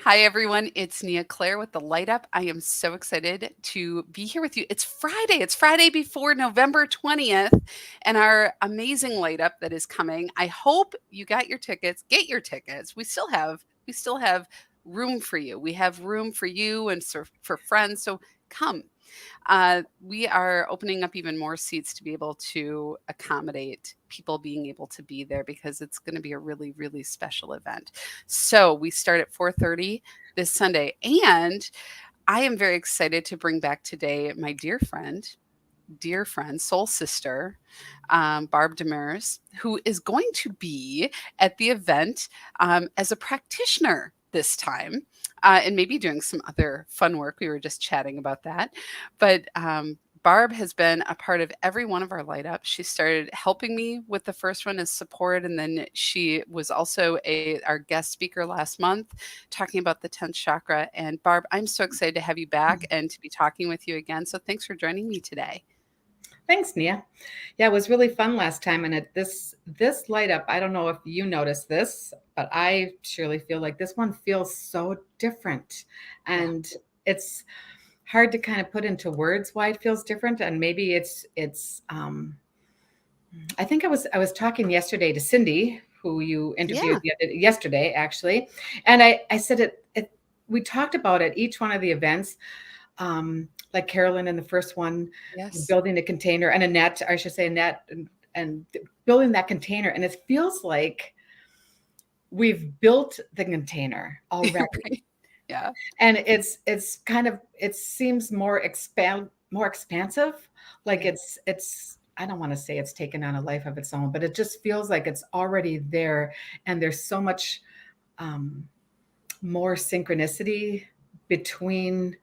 Hi, everyone. It's Nia Claire with the Light Up. I am so excited to be here with you. It's Friday. It's Friday before November 20th and our amazing Light Up that is coming. I hope you got your tickets. Get your tickets. We still have room for you. We have room for you and for friends. So come. We are opening up even more seats to be able to accommodate people being able to be there because it's going to be a really, really special event. So we start at 4:30 this Sunday, and I am very excited to bring back today my dear friend, soul sister, Barb DeMers, who is going to be at the event as a practitioner this time. And maybe doing some other fun work. We were just chatting about that. But Barb has been a part of every one of our light ups. She started helping me with the first one as support, and then she was also our guest speaker last month, talking about the 10th chakra. And Barb, I'm so excited to have you back and to be talking with you again. So thanks for joining me today. Thanks, Nia. Yeah, it was really fun last time. And this light up, I don't know if you noticed this, but I surely feel like this one feels so different. And it's hard to kind of put into words why it feels different. And maybe I think I was talking yesterday to Cindy, who you interviewed yesterday, actually. And I said we talked about at each one of the events, like Carolyn in the first one, building a container, and Annette, I should say Annette, and building that container. And it feels like we've built the container already. Right. Yeah. And it's kind of, it seems more expansive. Like it's, I don't want to say it's taken on a life of its own, but it just feels like it's already there. And there's so much more synchronicity between,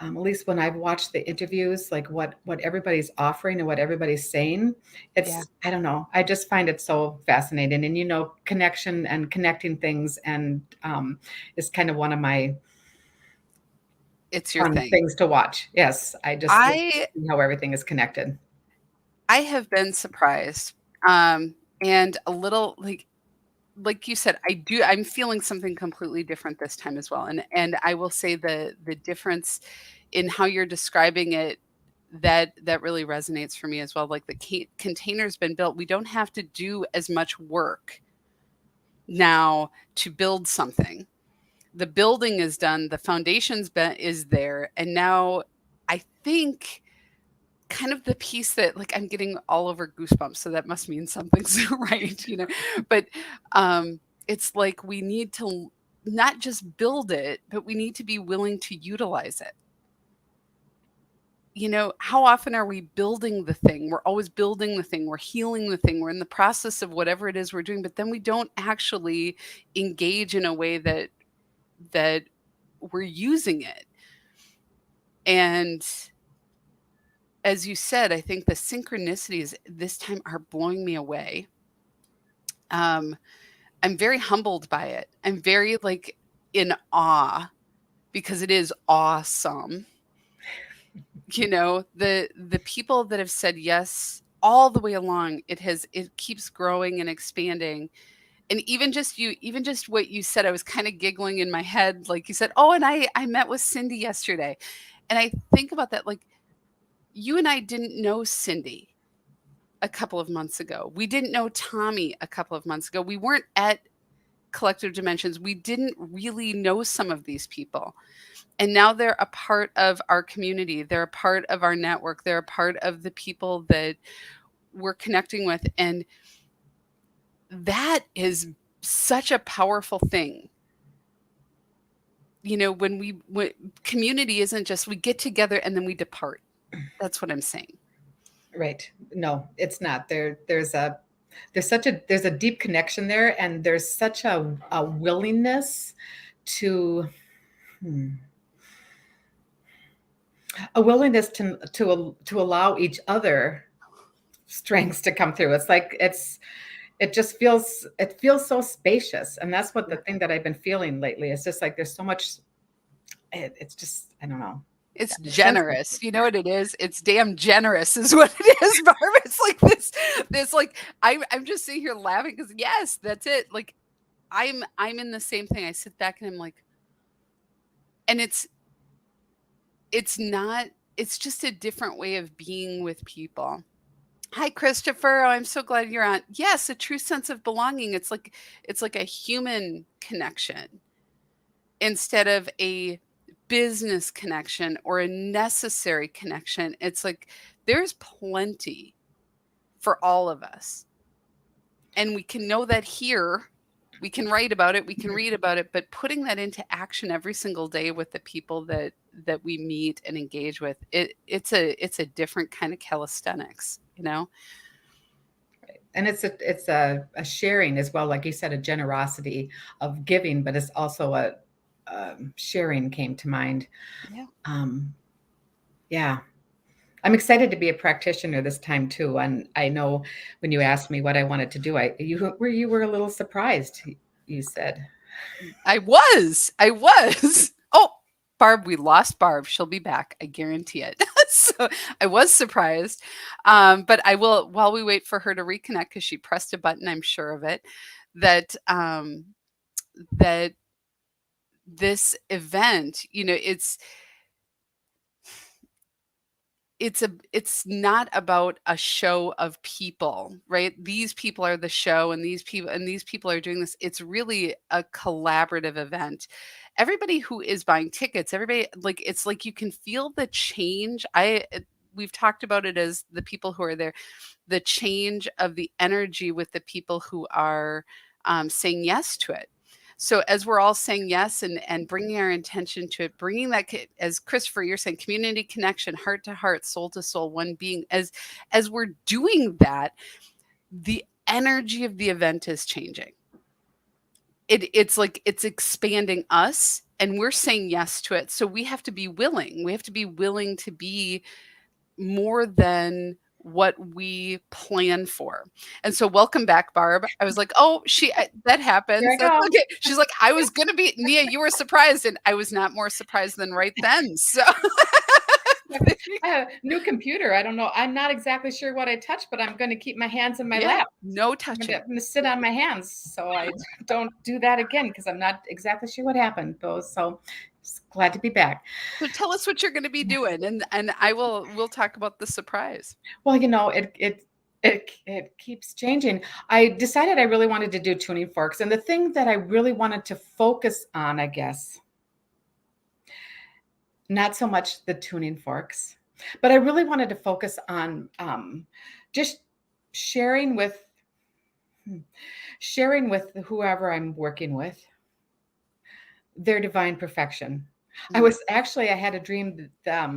at least when I've watched the interviews, like what everybody's offering and what everybody's saying. I don't know. I just find it so fascinating. And, connection and connecting things and is kind of one of my it's your thing. things to watch. Yes. I just see how everything is connected. I have been surprised and a little like you said, I'm feeling something completely different this time as well. And I will say the difference in how you're describing it, that really resonates for me as well. Like the container's been built. We don't have to do as much work now to build something. The building is done, the foundation's is there. And now I think kind of the piece that, like, I'm getting all over goosebumps, so that must mean something's right, but it's like we need to not just build it, but we need to be willing to utilize it. How often are we building the thing? We're always building the thing, we're healing the thing, we're in the process of whatever it is we're doing, but then we don't actually engage in a way that we're using it. And as you said, I think the synchronicities this time are blowing me away. I'm very humbled by it. I'm very in awe because it is awesome. The people that have said yes all the way along, it keeps growing and expanding. And even just what you said, I was kind of giggling in my head, like you said, oh, and I met with Cindy yesterday. And I think about that, like, you and I didn't know Cindy a couple of months ago. We didn't know Tommy a couple of months ago. We weren't at Collective Dimensions. We didn't really know some of these people. And now they're a part of our community. They're a part of our network. They're a part of the people that we're connecting with. And that is such a powerful thing. When community isn't just we get together and then we depart. That's what I'm saying. Right. No, it's not. There's a deep connection there, and there's such a willingness to to allow each other strengths to come through. It's like it feels so spacious, and that's what the thing that I've been feeling lately. It's just like there's so much. It's just, I don't know. It's generous. You know what it is? It's damn generous is what it is, Barb. It's like this like, I'm just sitting here laughing because yes, that's it. Like I'm in the same thing. I sit back and I'm like, And it's not, it's just a different way of being with people. Hi, Christopher. Oh, I'm so glad you're on. Yes, a true sense of belonging. It's like a human connection instead of a business connection or a necessary connection. It's like there's plenty for all of us. And we can know that here. We can write about it, we can read about it, but putting that into action every single day with the people that we meet and engage with, it's a different kind of calisthenics, you know? And it's a sharing as well, like you said, a generosity of giving, but it's also a sharing came to mind. Yeah. Yeah, I'm excited to be a practitioner this time too. And I know when you asked me what I wanted to do, you were a little surprised. You said, I was. I was. Oh, Barb, we lost Barb. She'll be back. I guarantee it. So I was surprised. But I will, while we wait for her to reconnect, because she pressed a button, I'm sure of it, that that this event, you know, it's not about a show of people, right? These people are the show, and these people are doing this. It's really a collaborative event. Everybody who is buying tickets, everybody, like, it's like you can feel the change. We've talked about it as the people who are there, the change of the energy with the people who are saying yes to it. So as we're all saying yes and bringing our intention to it, bringing that, as Christopher, you're saying, community connection, heart to heart, soul to soul, one being, as we're doing that, the energy of the event is changing. It's like it's expanding us, and we're saying yes to it. So we have to be willing. We have to be willing to be more than what we plan for. And so welcome back, Barb. I was like, "Oh, that here happens. I That's go. okay." She's like, "I was gonna be Nia, you were surprised." And I was not more surprised than right then. So I have a new computer. I don't know. I'm not exactly sure what I touched, but I'm going to keep my hands in my yeah, lap. no I'm touching. going to sit on my hands so I don't do that again because I'm not exactly sure what happened. Though, so just glad to be back. So tell us what you're gonna be doing, and we'll talk about the surprise. Well, it keeps changing. I decided I really wanted to do tuning forks, and the thing that I really wanted to focus on, I guess, not so much the tuning forks, but I really wanted to focus on just sharing with sharing with whoever I'm working with their divine perfection. Mm. I had a dream that,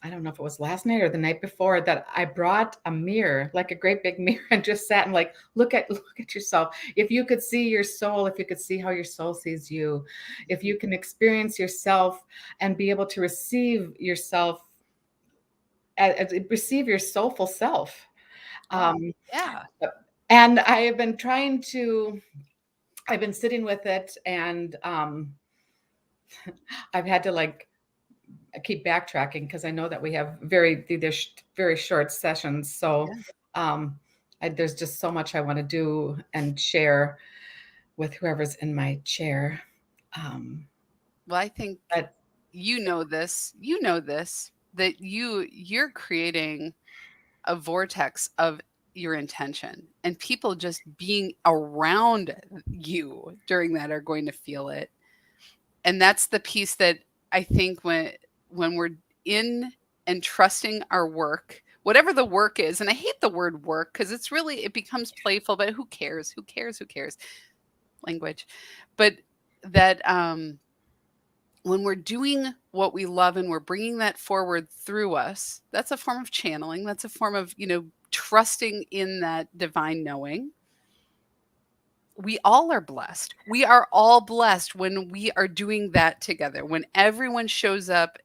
I don't know if it was last night or the night before, that I brought a mirror, like a great big mirror, and just sat and like, look at yourself. If you could see your soul, if you could see how your soul sees you, if you can experience yourself and be able to receive yourself, receive your soulful self. Oh, Um, yeah. and I've been sitting with it, and I've had to like keep backtracking because I know that we have very short sessions. So Yeah. there's just so much I want to do and share with whoever's in my chair. Um, Well, I think but you know this, that you're creating a vortex of your intention, and people just being around you during that are going to feel it. And that's the piece that I think when we're in and trusting our work, whatever the work is, and I hate the word work because it's really, it becomes playful, but who cares? Who cares? Who cares? Language. But that when we're doing what we love and we're bringing that forward through us, that's a form of channeling. That's a form of, you know, trusting in that divine knowing. We all are blessed. We are all blessed when we are doing that together, when everyone shows up,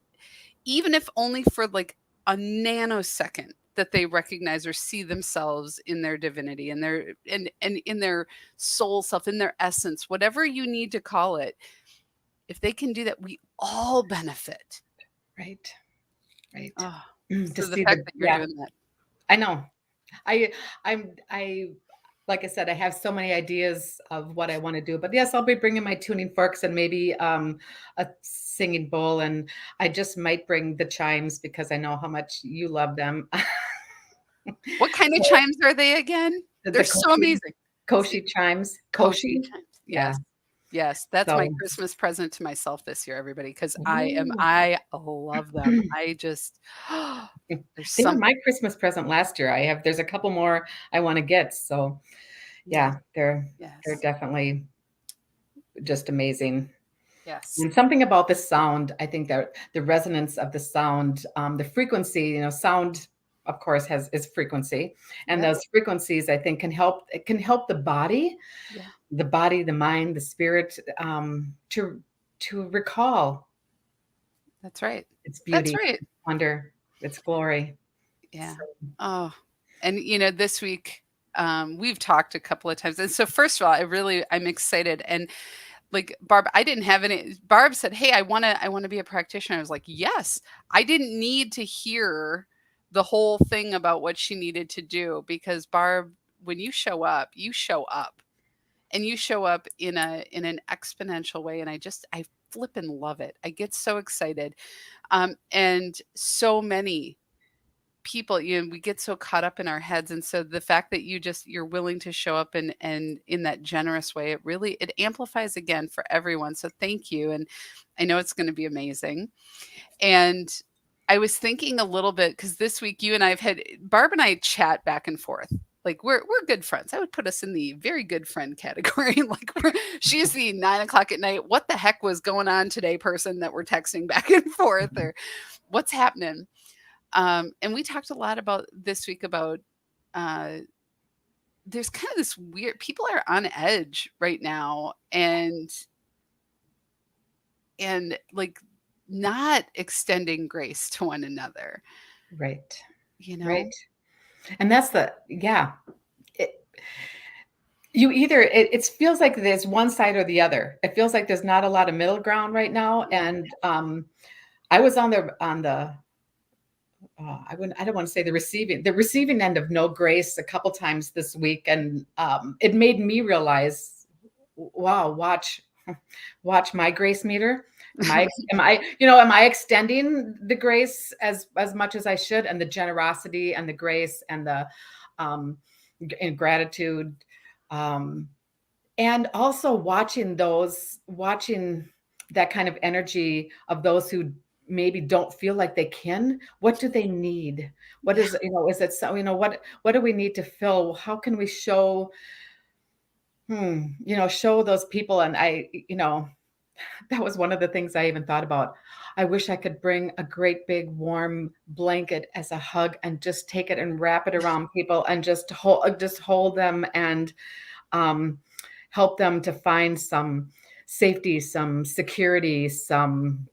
even if only for like a nanosecond, that they recognize or see themselves in their divinity and and in their soul self, in their essence, whatever you need to call it. If they can do that, we all benefit. right, right. Oh, To so the see fact the that you're yeah, doing that. I know. I I'm I like I said, I have so many ideas of what I want to do. But yes, I'll be bringing my tuning forks and maybe a singing bowl. And I just might bring the chimes because I know how much you love them. What kind of So chimes are they again? They're the so amazing. Koshi chimes. Koshi Koshi? chimes. Yeah. Yes. Yes, that's my So Christmas present to myself this year, everybody, because ooh. I love them. I just there's They were something. my Christmas present last year. There's a couple more I want to get. So Yeah. yeah, they're Yes. definitely just amazing. Yes. And something about the sound, I think that the resonance of the sound, the frequency, sound, of course, is frequency, and Yep. those frequencies, I think, can help. It can help Yeah. the body, the mind, the spirit, to recall That's right. its That's beauty, right. its wonder, its glory. Yeah. So, Oh, and this week, we've talked a couple of times. And so first of all, I'm excited. And like Barb, I didn't have any. Barb said, "Hey, I want to be a practitioner." I was like, "Yes." I didn't need to hear the whole thing about what she needed to do because Barb, when you show up, and you show up in an exponential way. And I flippin' love it. I get so excited. And so many people, we get so caught up in our heads. And so the fact that you're willing to show up and in that generous way, it amplifies again for everyone. So thank you. And I know it's going to be amazing. And I was thinking a little bit because this week you and I've had Barb and I chat back and forth. Like we're good friends. I would put us in the very good friend category. Like she's the 9 o'clock at night. What the heck was going on today? Person that we're texting back and forth, or what's happening. And we talked a lot about this week about uh, there's kind of this weird. People are on edge right now, and like not extending grace to one another. right, You right, know? and that's yeah. It, it feels like there's one side or the other. It feels like there's not a lot of middle ground right now, and I was on the I don't want to say the receiving end of no grace a couple times this week, and it made me realize, wow, watch my grace meter. Am I extending the grace as much as I should, and the generosity and the grace and the and gratitude, um, and also watching that kind of energy of those who maybe don't feel like they can. What do they need? What Yeah. is, is it so, what do we need to fill? How can we show, show those people? And that was one of the things I even thought about. I wish I could bring a great big warm blanket as a hug and just take it and wrap it around people and just hold them and um, help them to find some safety, some security, some.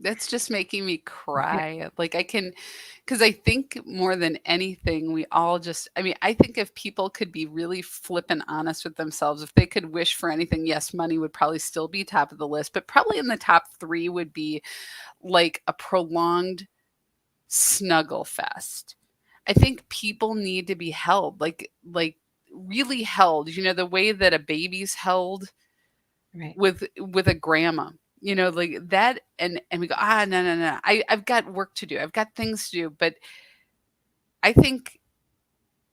That's just making me cry. Like because I think more than anything, we all I mean, I think if people could be really flippant honest with themselves, if they could wish for anything, yes, money would probably still be top of the list, but probably in the top three would be like a prolonged snuggle fest. I think people need to be held, like really held, the way that a baby's held Right. with a grandma, like that. And we go, no, no, no. I've got work to do. I've got things to do. But I think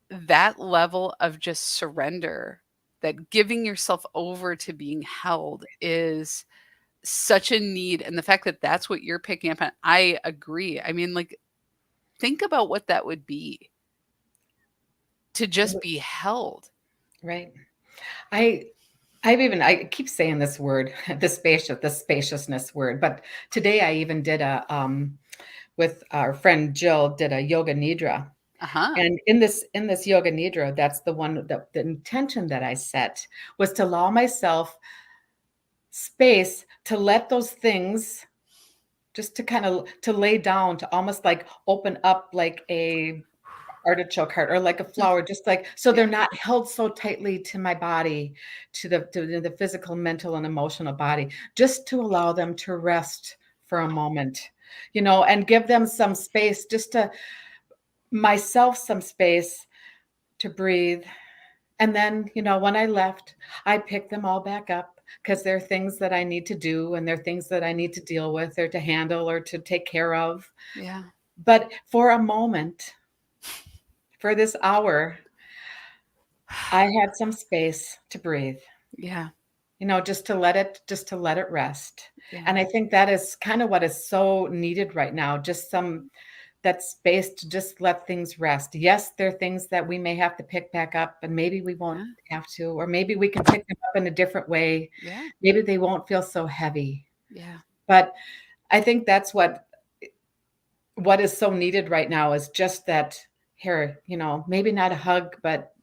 that level of just surrender, that giving yourself over to being held is such a need. And the fact that that's what you're picking up on, I agree. I mean, like, think about what that would be to just be held. Right. I I keep saying this word, the spaciousness word, but today I even did with our friend Jill did a yoga nidra. Uh-huh. And in this yoga nidra, that's the intention that I set was to allow myself space to let those things just to kind of to lay down, to almost like open up like a artichoke heart or like a flower, just like so Yeah. they're not held so tightly to my body, to the physical, mental, and emotional body, just to allow them to rest for a moment, and give them some space, just to myself some space to breathe, And then, when I left, I picked them all back up because there are things that I need to do and there are things that I need to deal with or to handle or to take care of. Yeah. But for a moment, for this hour, I had some space to breathe, Yeah. just to let it rest. Yeah. And I think that is kind of what is so needed right now, just that space to just let things rest. Yes, there are things that we may have to pick back up, and maybe we won't Yeah. have to, or maybe we can pick them up in a different way. Yeah. Maybe they won't feel so heavy. Yeah. But I think that's what is so needed right now is just that here, maybe not a hug, but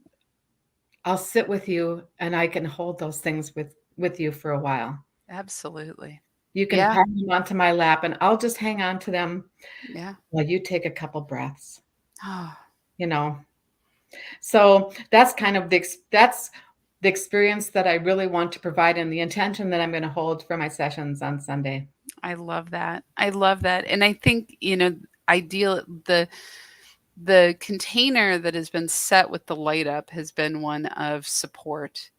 I'll sit with you and I can hold those things with you for a while. Absolutely. You can Yeah. pile them onto my lap and I'll just hang on to them Yeah. while you take a couple breaths, Oh, you know. So that's kind of that's the experience that I really want to provide and the intention that I'm going to hold for my sessions on Sunday. I love that. I love that. And I think, ideal the container that has been set with the light up has been one of support.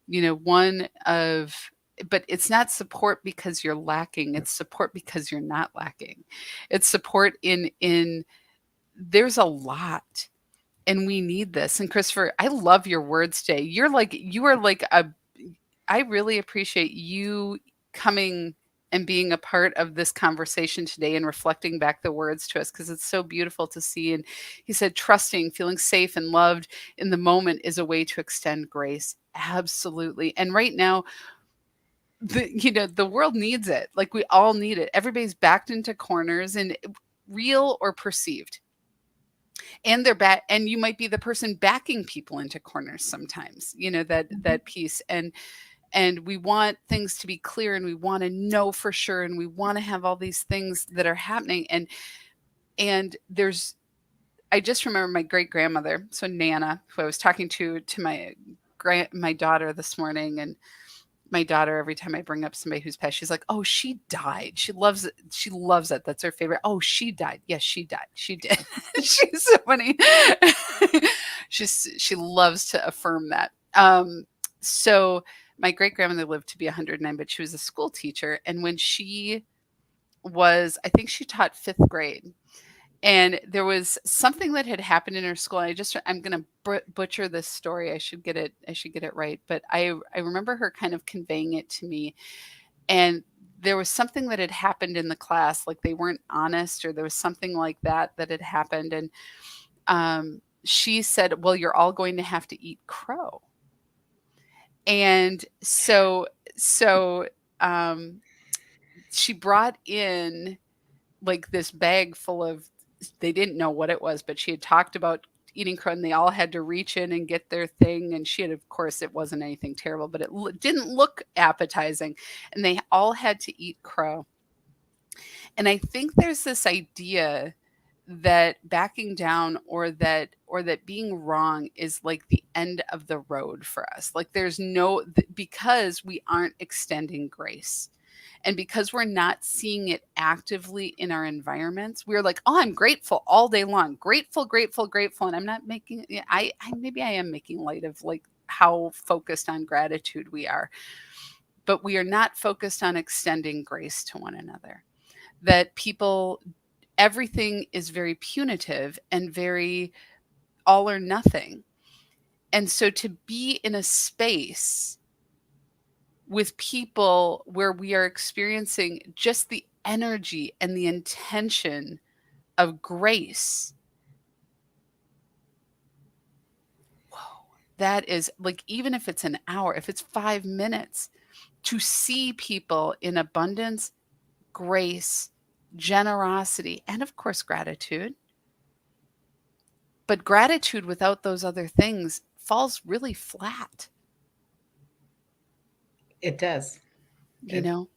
One of but it's not support because you're lacking, it's support because you're not lacking. It's support in there's a lot and we need this. And Christopher, I love your words today. You are like a I really appreciate you coming and being a part of this conversation today and reflecting back the words to us because it's so beautiful to see. And he said, trusting, feeling safe and loved in the moment is a way to extend grace. Absolutely. And right now, the world needs it. Like we all need it. Everybody's backed into corners and real or perceived. And they're back, and you might be the person backing people into corners sometimes, that piece. And we want things to be clear and we want to know for sure and we want to have all these things that are happening and there's I just remember my great grandmother, so Nana, who I was talking to my daughter this morning. And my daughter, every time I bring up somebody who's passed, she's like, oh, she died, she loves it, that's her favorite. Oh, she died, yes, she died, she did. She's so funny. She loves to affirm that. So my great grandmother lived to be 109, but she was a school teacher. And when she was, I think she taught fifth grade. And there was something that had happened in her school. I'm going to butcher this story. I should get it right. But I remember her kind of conveying it to me. And there was something that had happened in the class, like they weren't honest, or there was something like that had happened. And she said, well, you're all going to have to eat crow. And so she brought in like this bag full of, they didn't know what it was, but she had talked about eating crow and they all had to reach in and get their thing. And she had, of course, it wasn't anything terrible, but it didn't look appetizing. And they all had to eat crow. And I think there's this idea that backing down or that being wrong is like the end of the road for us. Like there's because we aren't extending grace. And because we're not seeing it actively in our environments, we're like, oh, I'm grateful all day long. Grateful, grateful, grateful. And I'm not making, maybe I am making light of like how focused on gratitude we are. But we are not focused on extending grace to one another. That everything is very punitive and very all or nothing. And so to be in a space with people where we are experiencing just the energy and the intention of grace. Whoa, that is like, even if it's an hour, if it's 5 minutes, to see people in abundance, grace, generosity, and of course, gratitude. But gratitude without those other things falls really flat. It does. You know?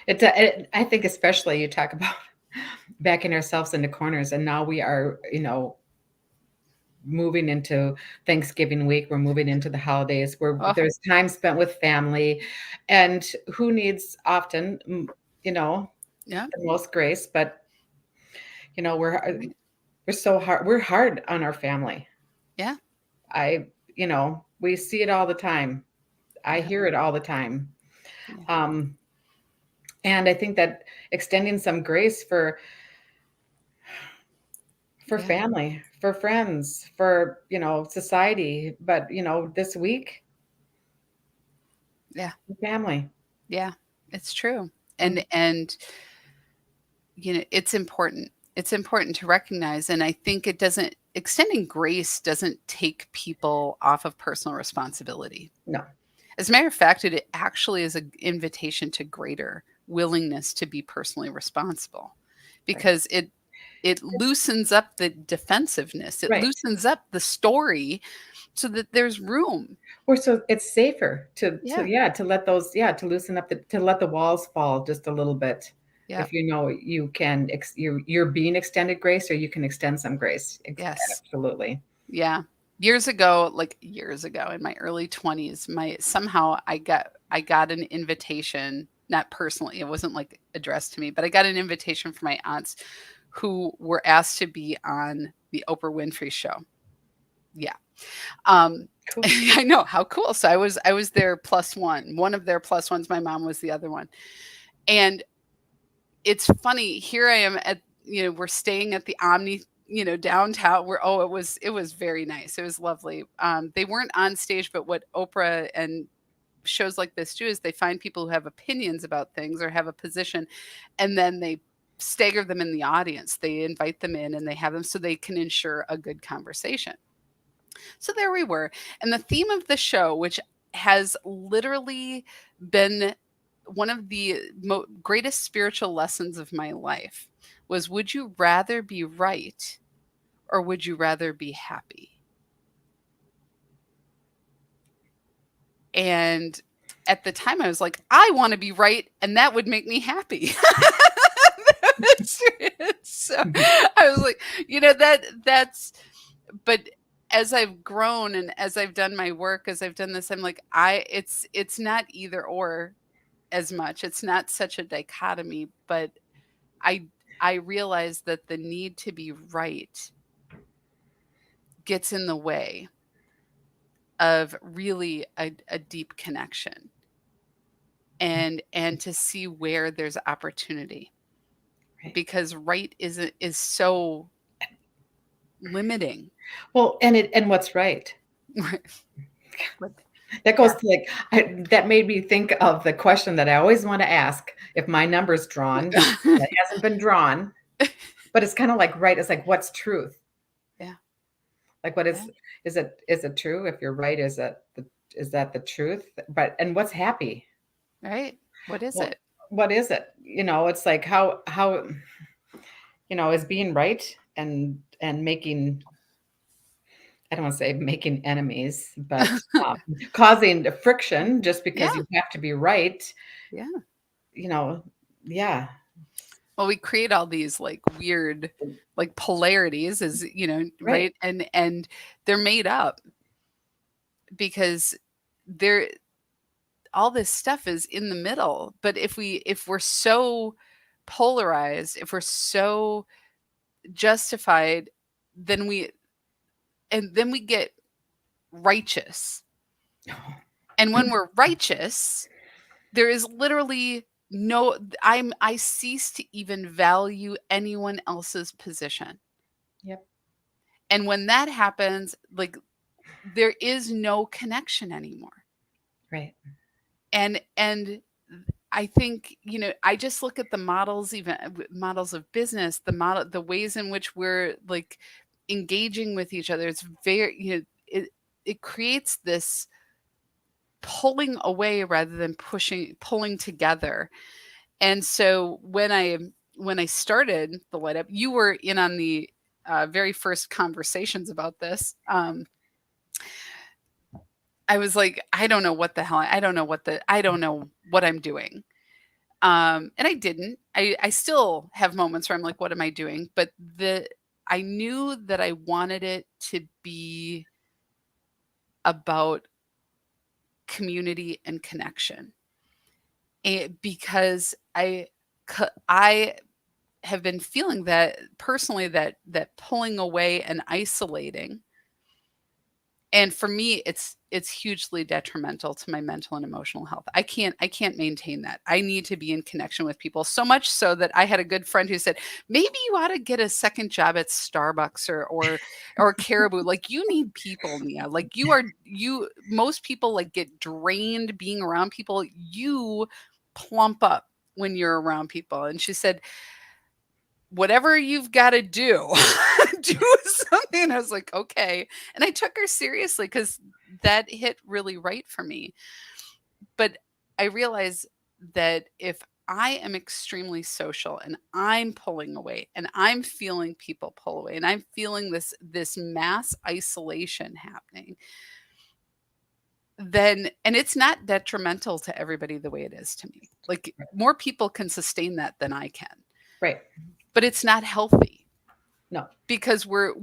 I think especially you talk about backing ourselves into corners, and now we are, moving into Thanksgiving week. We're moving into the holidays where Oh, there's time spent with family, and who needs often, yeah. the most grace, but we're so hard. We're hard on our family. Yeah. we see it all the time. I Yeah. hear it all the time. Yeah. Um, and I think that extending some grace for Yeah. family, for friends, for, society, but, this week, Yeah. family. Yeah. It's true. Mm, And it's important. It's important to recognize, and I think it doesn't extending grace doesn't take people off of personal responsibility. no, As a matter of fact, it actually is an invitation to greater willingness to be personally responsible, right, because it loosens up the defensiveness. It right. loosens up the story so that there's room. Or so it's safer to Yeah. yeah, to let those yeah, to loosen up to let the walls fall just a little bit. Yeah. If you can you're being extended grace, or you can extend some grace. Yes. Absolutely. Yeah. Years ago, like years ago in my early 20s, my somehow I got an invitation, not personally, it wasn't like addressed to me, but I got an invitation from my aunts who were asked to be on the Oprah Winfrey show. Yeah. Um Cool. I know, how cool. So I was their plus one of their plus ones. My mom was the other one. And it's funny, here I am at, we're staying at the Omni, downtown, where, oh, it was very nice. It was lovely. They weren't on stage, but what Oprah and shows like this do is they find people who have opinions about things or have a position, and then they stagger them in the audience. They invite them in and they have them so they can ensure a good conversation. So there we were. And the theme of the show, which has literally been one of the greatest spiritual lessons of my life, was, would you rather be right or would you rather be happy? And at the time I was like, I want to be right and that would make me happy. So I was like, that's but as I've grown and as I've done my work, as I've done this, I'm like, it's not either or as much. It's not such a dichotomy, but I I realize that the need to be right gets in the way of really a deep connection, and to see where there's opportunity, Right. because right is so limiting. Well, and what's right? Right. But That yeah. goes to like that made me think of the question that I always want to ask if my number's drawn. That hasn't been drawn, but it's kind of like right. It's like, what's truth? Yeah. Like, what Yeah. is it true? If you're right, is that the truth? But and what's happy? Right. What is Well, it? what is it? It's like how is being right and making, I don't want to say making enemies, but causing the friction just because Yeah. you have to be right. Yeah. You know, yeah, Well, we create all these like weird like polarities, as right, right? And they're made up because they're all this stuff is in the middle. But if we're so polarized, if we're so justified, then we get righteous. And when we're righteous, there is literally no I cease to even value anyone else's position. yep, And when that happens, like, there is no connection anymore. right, And I think, I just look at the models, even models of business, the ways in which we're like engaging with each other. It's very, it creates this pulling away rather than pulling together. And so when I started the Light Up, you were in on the very first conversations about this. I was like, I don't know what the hell, I don't know what I'm doing. And I didn't. I still have moments where I'm like, what am I doing? But I knew that I wanted it to be about community and connection. Because I have been feeling that personally, that pulling away and isolating And for me, it's hugely detrimental to my mental and emotional health. I can't maintain that. I need to be in connection with people, so much so that I had a good friend who said, maybe you ought to get a second job at Starbucks or Caribou. Like, you need people, Nia. Like, you most people like get drained being around people. You plump up when you're around people. And she said, whatever you've got to do, do something. And I was like, okay. And I took her seriously because that hit really right for me. But I realized that if I am extremely social and I'm pulling away and I'm feeling people pull away and I'm feeling this mass isolation happening, then, and it's not detrimental to everybody the way it is to me. Like, more people can sustain that than I can. Right. But it's not healthy. No. Because we're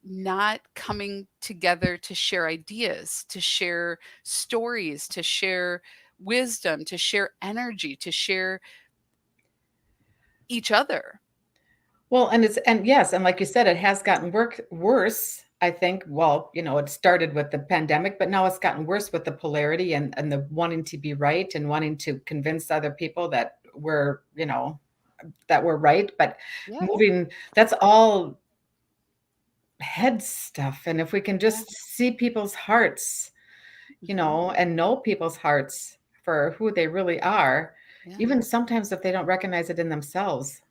not coming together to share ideas, to share stories, to share wisdom, to share energy, to share each other. Well, and yes, and like you said, it has gotten worse. I think, well, it started with the pandemic, but now it's gotten worse with the polarity and the wanting to be right and wanting to convince other people that we're right. But Yeah. that's all head stuff. And if we can Yeah. just see people's hearts, and know people's hearts for who they really are, Yeah. even sometimes if they don't recognize it in themselves.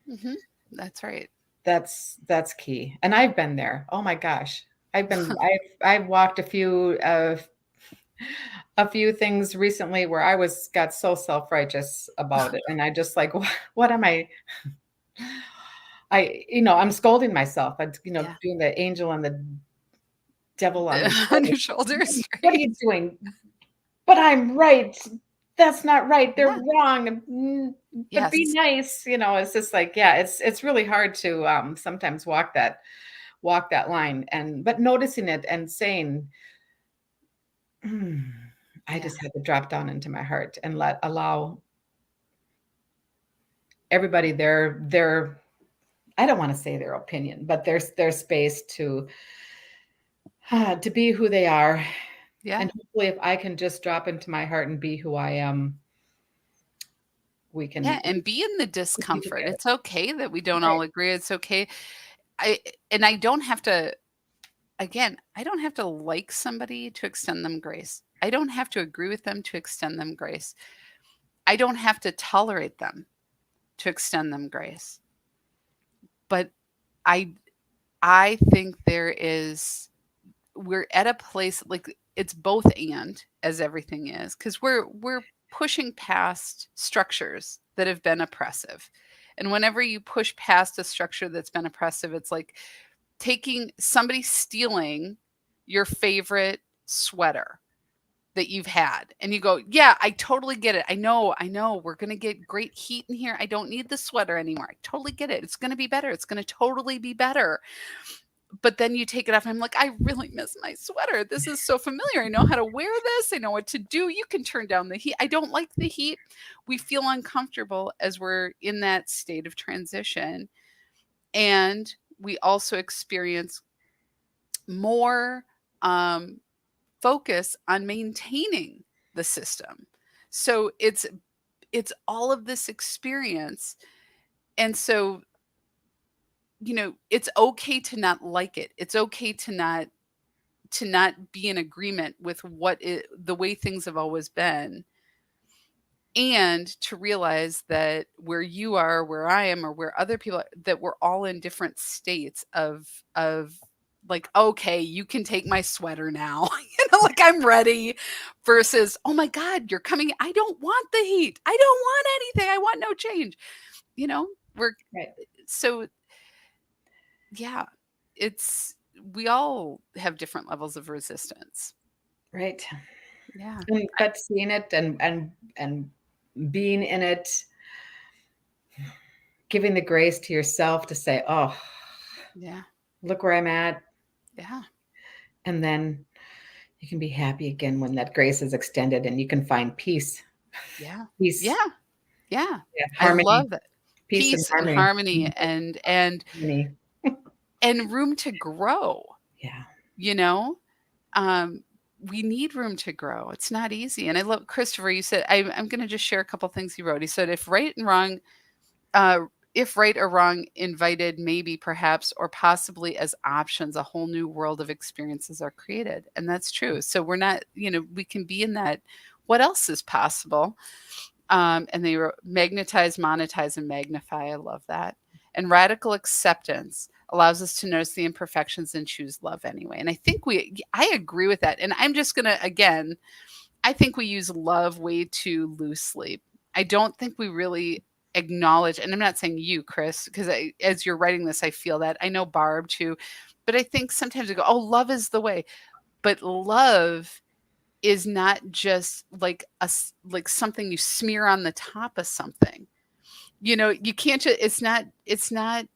Mm-hmm. That's right. That's key. And I've been there. Oh my gosh. I've walked a few things recently where got so self-righteous about it. And I just like, what am I'm scolding myself. Yeah. Doing the angel and the devil on the On shoulder. your shoulders, What are right? you doing? But I'm right. That's not right. They're Yeah. wrong. But be Yes. nice. It's just like, yeah, it's really hard to sometimes walk that line, but noticing it and saying, I Yeah. just had to drop down into my heart and allow everybody their I don't want to say their opinion, but their space to be who they are. Yeah. And hopefully if I can just drop into my heart and be who I am, we Yeah. can And be in the be discomfort. together. It's okay that we don't Right. all agree. It's okay. I don't have to, again, I don't have to like somebody to extend them grace. I don't have to agree with them to extend them grace. I don't have to tolerate them to extend them grace. But I I think we're at a place, like, it's both and, as everything is, because we're pushing past structures that have been oppressive. And whenever you push past a structure that's been oppressive, it's like taking somebody stealing your favorite sweater that you've had, and you go, yeah, I totally get it. I know we're going to get great heat in here. I don't need the sweater anymore. I totally get it. It's going to be better. It's going to totally be better. But then you take it off and I'm like, I really miss my sweater. This is so familiar. I know how to wear this. I know what to do. You can turn down the heat. I don't like the heat. We feel uncomfortable as we're in that state of transition. And we also experience more focus on maintaining the system. So it's all of this experience. And so, it's okay to not like it. It's okay to not be in agreement with the way things have always been, and to realize that where you are, where I am, or where other people are, that we're all in different states of like, okay, you can take my sweater now. Like, I'm ready, versus, oh my God, you're coming. I don't want the heat. I don't want anything. I want no change. We're Right. so, yeah, we all have different levels of resistance. Right. Yeah. But seeing it and being in it, giving the grace to yourself to say, oh, Yeah. look where I'm at. Yeah. And then you can be happy again when that grace is extended and you can find peace. Yeah. Peace. Yeah. Yeah. Yeah, I harmony. love it. Peace and Peace and harmony. harmony and Harmony. room to grow. Yeah. you know? Um, we need room to grow. It's not easy. And I love Christopher, you said, I'm going to just share a couple things you wrote. He said, uh, if right or wrong invited, maybe, perhaps, or possibly as options, a whole new world of experiences are created. And that's true. So we're not, we can be in that. What else is possible? And they were magnetize, monetize, and magnify. I love that. And radical acceptance allows us to notice the imperfections and choose love anyway. And I agree with that. And I'm just going to, again, I think we use love way too loosely. I don't think we really acknowledge, and I'm not saying you, Chris, because as you're writing this, I feel that. I know Barb too. But I think sometimes we go, oh, love is the way. But love is not just like something you smear on the top of something. You can't just, it's not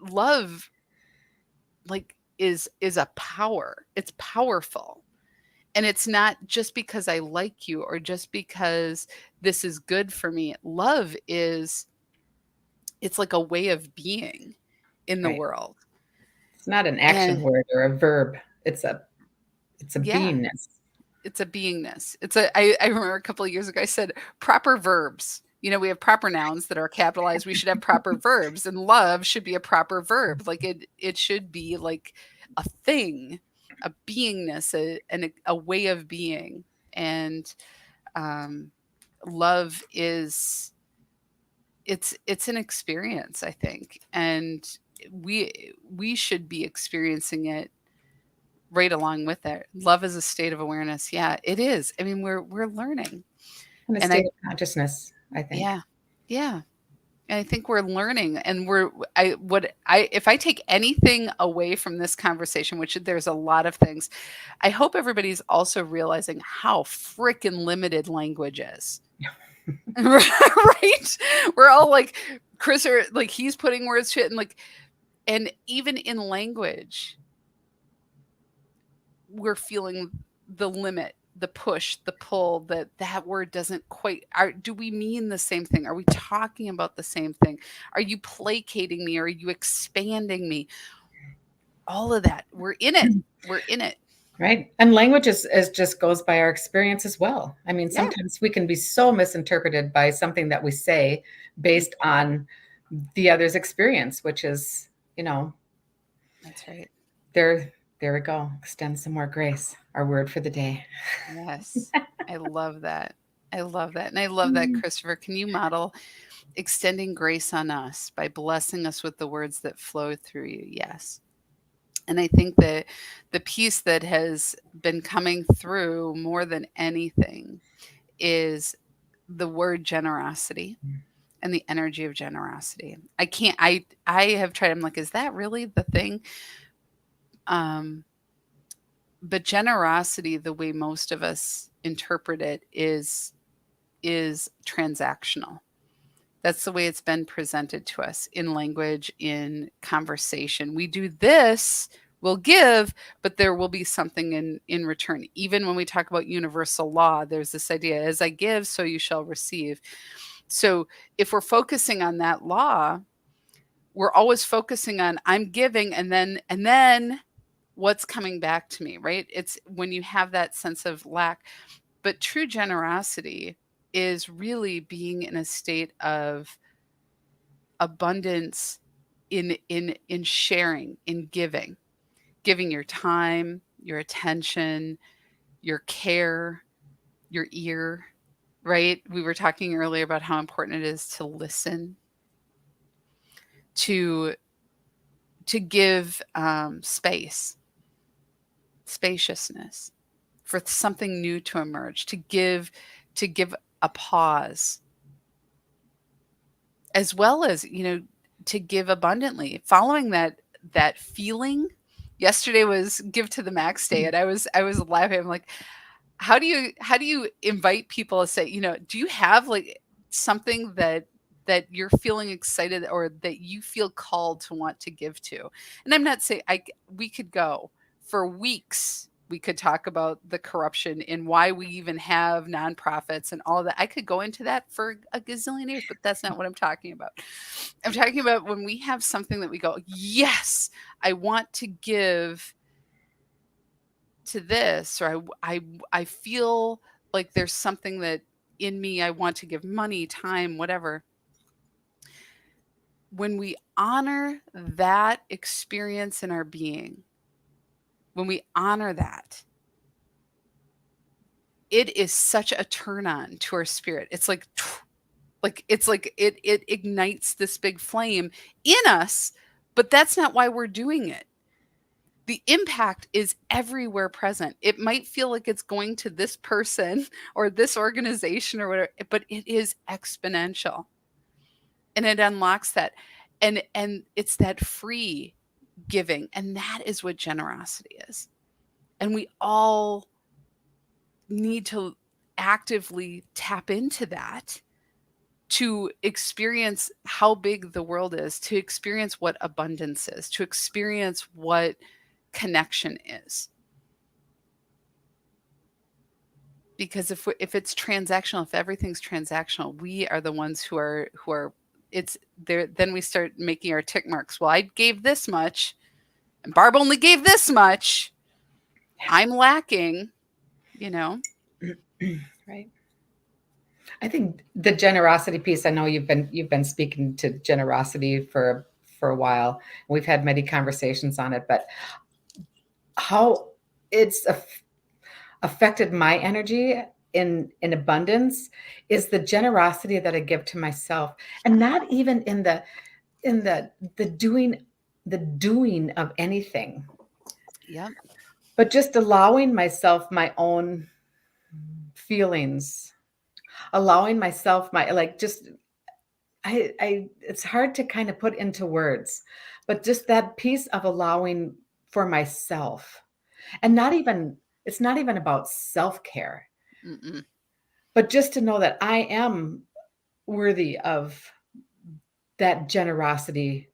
love, like, is a power. It's powerful. And it's not just because I like you or just because this is good for me. Love is, it's like a way of being in the Right. world. It's not an action And word or a verb. It's a yeah, beingness. it's a beingness. I remember a couple of years ago, I said proper verbs. We have proper nouns that are capitalized. We should have proper verbs, and love should be a proper verb. Like it should be like a thing, a beingness, a way of being. And um, love is, it's an experience, I think, and we should be experiencing it right along with it. Love is a state of awareness. Yeah, it is. I mean, we're learning. And a And state I of consciousness, I think. yeah. Yeah. And I think we're learning, and if I take anything away from this conversation, which there's a lot of things, I hope everybody's also realizing how freaking limited language is. Right? We're all like, Chris, or like, he's putting words to it, and like, and even in language, we're feeling the limit, the push, the pull, that word doesn't quite, do we mean the same thing? Are we talking about the same thing? Are you placating me? Are you expanding me? All of that. We're in it. We're in it. Right. And language is just goes by our experience as well. I mean, Yeah. sometimes we can be so misinterpreted by something that we say based on the other's experience, which is, you know, That's right. there we go. Extend some more grace. Our word for the day. Yes. I love that. I love that. And I love that, Christopher. Can you model extending grace on us by blessing us with the words that flow through you? Yes. And I think that the piece that has been coming through more than anything is the word generosity and the energy of generosity. I can't I have tried, I'm like, is that really the thing? Um but generosity, the way most of us interpret it, is transactional. That's the way it's been presented to us in language, in conversation. We do this, we'll give, but there will be something in return. Even when we talk about universal law, there's this idea, as I give, so you shall receive. So if we're focusing on that law, we're always focusing on I'm giving, and then what's coming back to me, right? It's when you have that sense of lack. But true generosity is really being in a state of abundance, in sharing, in giving your time, your attention, your care, your ear, right? We were talking earlier about how important it is to listen, to give spaciousness for something new to emerge, to give a pause, as well as, to give abundantly, following that feeling. Yesterday was Give to the Max day, and I was laughing. I'm like, how do you invite people to say, do you have like something that you're feeling excited, or that you feel called to want to give to? And I'm not saying, we could go for weeks. We could talk about the corruption and why we even have nonprofits and all of that. I could go into that for a gazillion years, but that's not what I'm talking about. I'm talking about when we have something that we go, yes, I want to give to this, or I feel like there's something that in me I want to give money, time, whatever. When we honor that experience in our being, when we honor that, it is such a turn on to our spirit. It's like it ignites this big flame in us, but that's not why we're doing it. The impact is everywhere present. It might feel like it's going to this person or this organization or whatever, but it is exponential. And it unlocks that. And it's that free giving. And that is what generosity is. And we all need to actively tap into that to experience how big the world is, to experience what abundance is, to experience what connection is. Because if it's transactional, if everything's transactional, we are the ones who are it's there. Then we start making our tick marks. Well, I gave this much, and Barb only gave this much. I'm lacking, you know. Right. I think the generosity piece, I know you've been speaking to generosity for a while. We've had many conversations on it, but how it's affected my energy in abundance is the generosity that I give to myself, and not even in the doing of anything, Yep. but just allowing myself my own feelings, allowing myself my, like, just I it's hard to kind of put into words, but just that piece of allowing for myself. And not even it's not even about self-care, Mm-mm. but just to know that I am worthy of that generosity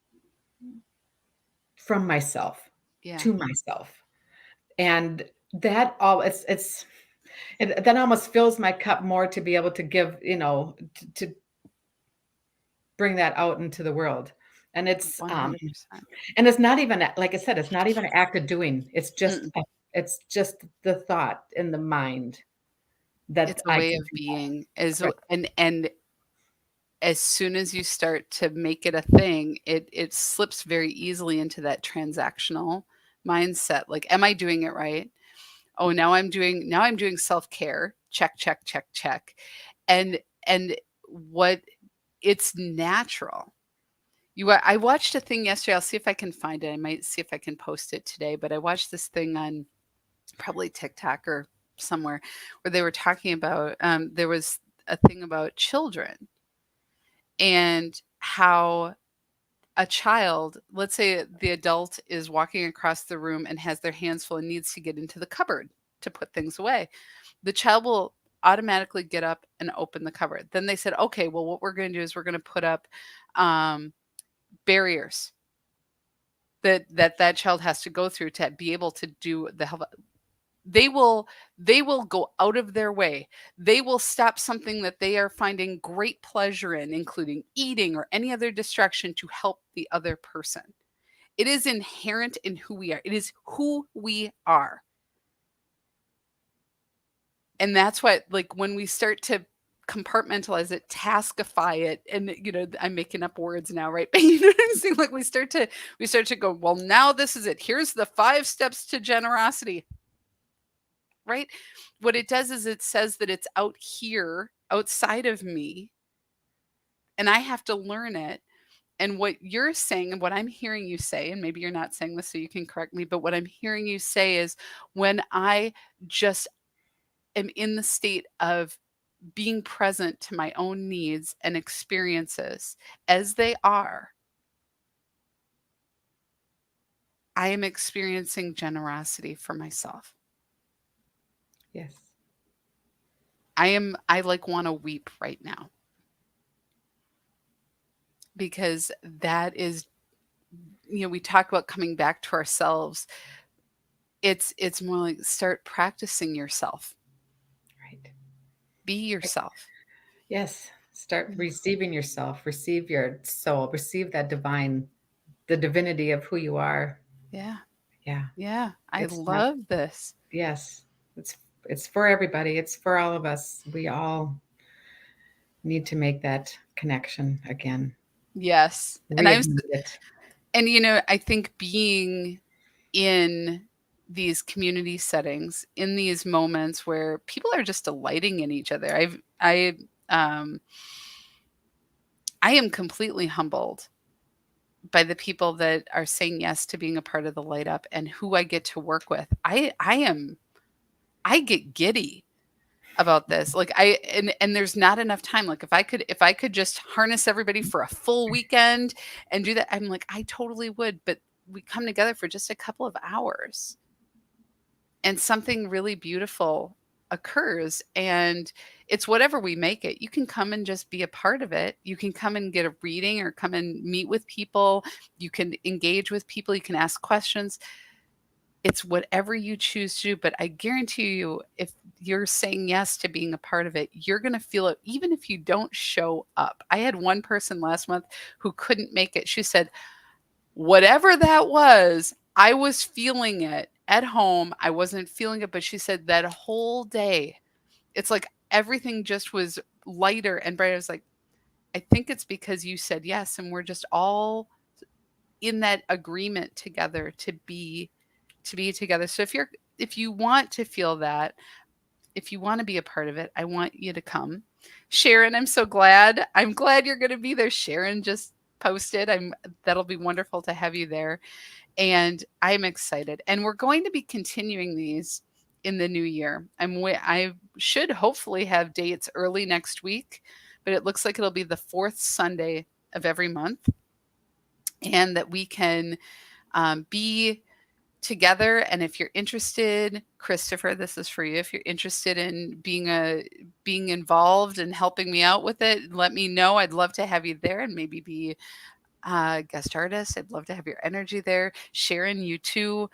from myself Yeah. to myself. And that all that almost fills my cup more to be able to give, to bring that out into the world. And it's 100%. and it's not even, like I said, it's not even an act of doing. Mm-mm. It's just the thought in the mind that It's a I way can of do being. As that. and as soon as you start to make it a thing, it slips very easily into that transactional mindset. Like, am I doing it right? Oh, now I'm doing self-care. Check, check, check, check. And what it's natural. I watched a thing yesterday. I'll see if I can find it. I might see if I can post it today, but I watched this thing on probably TikTok or somewhere where they were talking about there was a thing about children and how a child, let's say the adult is walking across the room and has their hands full and needs to get into the cupboard to put things away. The child will automatically get up and open the cupboard. Then they said, okay, well, what we're going to do is we're going to put up um, barriers that child has to go through to be able to do the help. They will go out of their way. They will stop something that they are finding great pleasure in, including eating or any other distraction, to help the other person. It is inherent in who we are. It is who we are. And that's what, like, when we start to compartmentalize it, taskify it, and I'm making up words now, right? But you know what I'm saying? Like, we start to go, well, now this is it. Here's the 5 steps to generosity. Right? What it does is it says that it's out here, outside of me, and I have to learn it. And what you're saying, and what I'm hearing you say, and maybe you're not saying this, so you can correct me, but what I'm hearing you say is when I just am in the state of being present to my own needs and experiences as they are, I am experiencing generosity for myself. Yes. I like want to weep right now because that is, we talk about coming back to ourselves. It's more like start practicing yourself. Right. Be yourself. Yes. Start receiving yourself, receive your soul, receive that the divinity of who you are. Yeah. Yeah. Yeah, I It's not, love this. yes. It's it's for everybody. It's for all of us. We all need to make that connection again. Yes, and Reignite it. I think being in these community settings, in these moments where people are just delighting in each other, um, I am completely humbled by the people that are saying yes to being a part of the Light Up and who I get to work with. I get giddy about this. Like and there's not enough time. Like if I could just harness everybody for a full weekend and do that, I'm like, I totally would. But we come together for just a couple of hours and something really beautiful occurs, and it's whatever we make it. You can come and just be a part of it. You can come and get a reading or come and meet with people. You can engage with people. You can ask questions. It's whatever you choose to do, but I guarantee you, if you're saying yes to being a part of it, you're going to feel it even if you don't show up. I had one person last month who couldn't make it. She said, whatever that was, I was feeling it at home. I wasn't feeling it, but she said that whole day, it's like everything just was lighter and brighter. I was like, I think it's because you said yes, and we're just all in that agreement together to be together. So if you want to feel that, if you want to be a part of it, I want you to come. Sharon, I'm glad you're going to be there. Sharon just posted. That'll be wonderful to have you there. And I'm excited. And we're going to be continuing these in the new year. I should hopefully have dates early next week, but it looks like it'll be the fourth Sunday of every month, and that we can be together. And if you're interested, Christopher, this is for you. If you're interested in being involved and helping me out with it, let me know. I'd love to have you there and maybe be a guest artist. I'd love to have your energy there. Sharon, you too.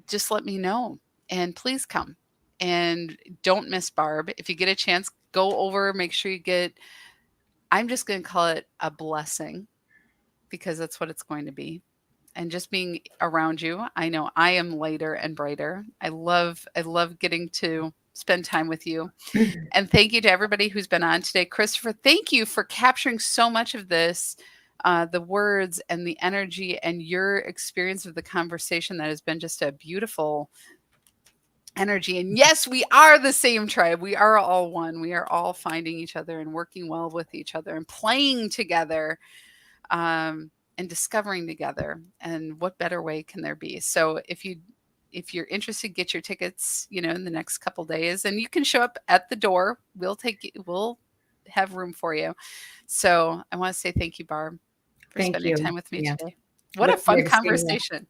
Just let me know, and please come. And don't miss Barb. If you get a chance, go over, make sure you get, I'm just going to call it a blessing, because that's what it's going to be. And just being around you, I know I am lighter and brighter. I love getting to spend time with you. And thank you to everybody who's been on today. Christopher, thank you for capturing so much of this, the words and the energy and your experience of the conversation. That has been just a beautiful energy. And yes, we are the same tribe. We are all one. We are all finding each other and working well with each other and playing together. And discovering together. And what better way can there be? So if you're interested, get your tickets, in the next couple days, and you can show up at the door. We'll have room for you. So I want to say thank you, Barb, for Thank spending you. time with me Yeah. today. What a Look fun forward to seeing you. conversation.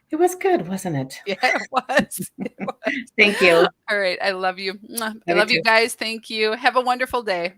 It was good, wasn't it? Yeah, it was. It was. Thank you. All right. I love you. I Love you love you too. guys. Thank you. Have a wonderful day.